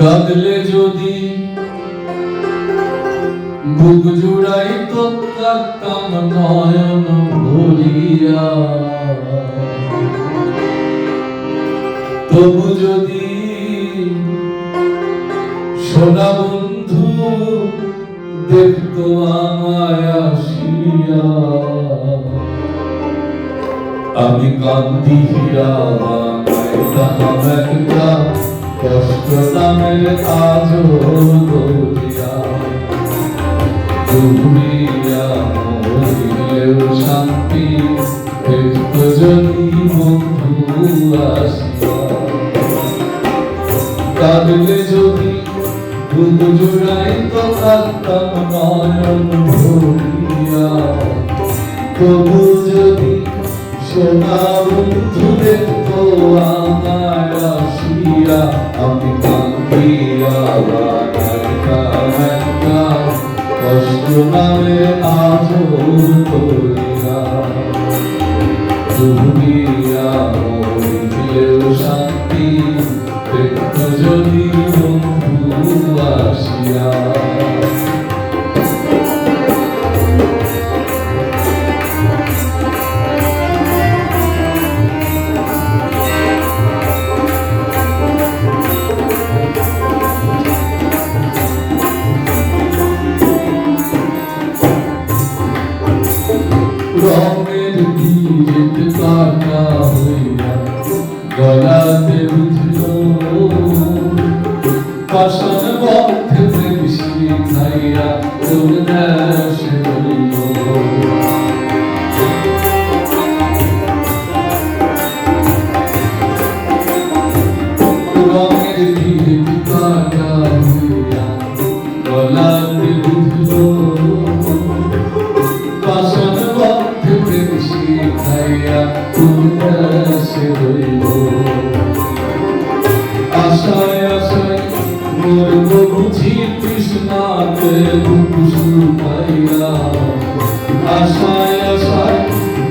কাঁদলে যদি বুক জুড়াই তো কাঁদতাম নয়ন ভরিয়া, তবু যদি সোনা বন্ধু দেখতো আমায় আসিয়া, আমি কান্দিয়া বানাইতাম একটা কষ্ট নামের আজও দরিয়া। ডুবিয়া মরিলেও শান্তি দেখতো যদি বন্ধু আসিয়া, কাঁদলে যদি বুক জুড়াই তো কাঁদতাম নয়ন ভরিয়া, তবু যদি সোনা বন্ধু দেখতো আমায় আসিয়া, আমি কান্দিয়া বানাইতাম একটা কষ্ট নামে আজও দরিয়া। ডুবিয়া মরিলেও শান্তি দেখতো যদি বন্ধু আসিয়া। রঙের গীত কাটা হইয়া গলাতে বুঝলো, পাষাণ বদ্ধ প্রেমী খাইয়া তোর দেশে রইল। রঙের গীত কাটা হইয়া গলাতে বুঝলো, পাষাণ বদ্ধ প্রেমী খাইয়া তোর দেশে রইল। আশায় আশায় মরব বুঝি তৃষ্ণাতে বুক শুকাইয়া, আশায় আশায়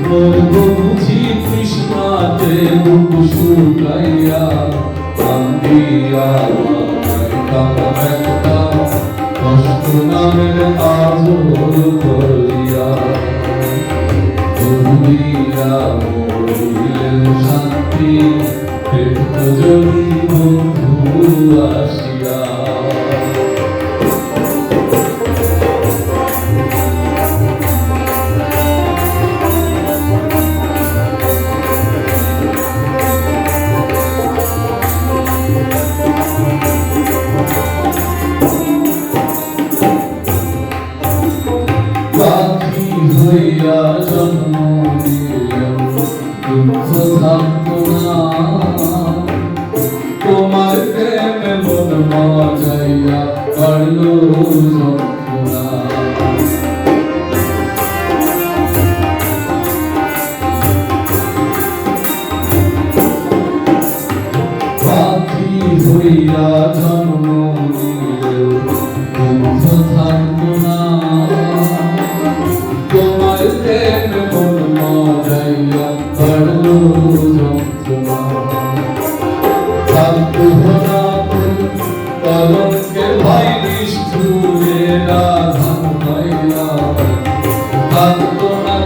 মরব বুঝি তৃষ্ণাতে বুক শুকাইয়া, কান্দিয়া বানাইতাম একটা কষ্ট নামের আজও দরিয়া। ডুবিয়া মরিলেও শান্তি দেখতো যদি বন্ধু আসিয়া। পাখি হইয়া জন্ম নিলেও দুঃখ থাকতো না, তোমার প্রেমে মন মজাইয়া কাটলো যন্ত্রণা। পাখি হইয়া জন্ম নিলেও দুঃখ থাকতো না, তোমার প্রেমে মন মজাইয়া কাটলো যন্ত্রণা। থাকতো না কলঙ্কে ভাই নিষ্ঠুরে রাধান ভাইয়া, থাকতো না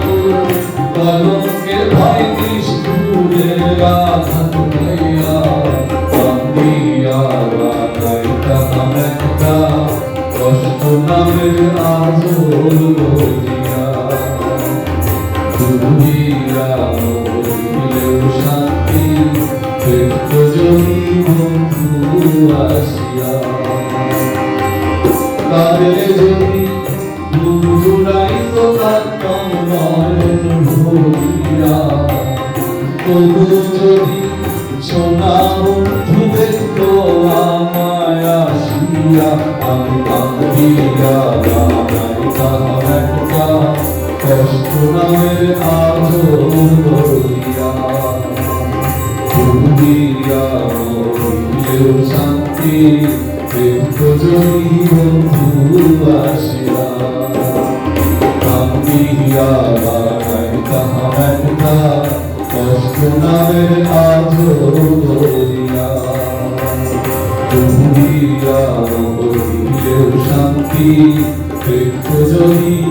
কলঙ্কে ভাই নিষ্ঠুরে রাধান ভাইয়া, কান্দিয়া বানাইতাম একটা কষ্ট নামের আজও দরিয়া। ডুবিয়া মরিলেও শান্তি দেখতো যদি বন্ধু আসিয়া, কাঁদলে যদি বুক জুড়াই তো কাঁদতাম নয়ন ভরিয়া, তবু যদি সোনা বন্ধু দেখতো আমায় আসিয়া, আমি কাঁদিয়া বানাইতাম একটা কষ্ট নামের আজও দরিয়া। ডুবিয়া মরিলেও শান্তি দেখতো যদি বন্ধু আসিয়া, কান্দিয়া বানাইতাম একটা কষ্ট নামের আজও দরিয়া। ক্রিয়া মহৎ দিলেও শান্তি, বৃক্ষ যদি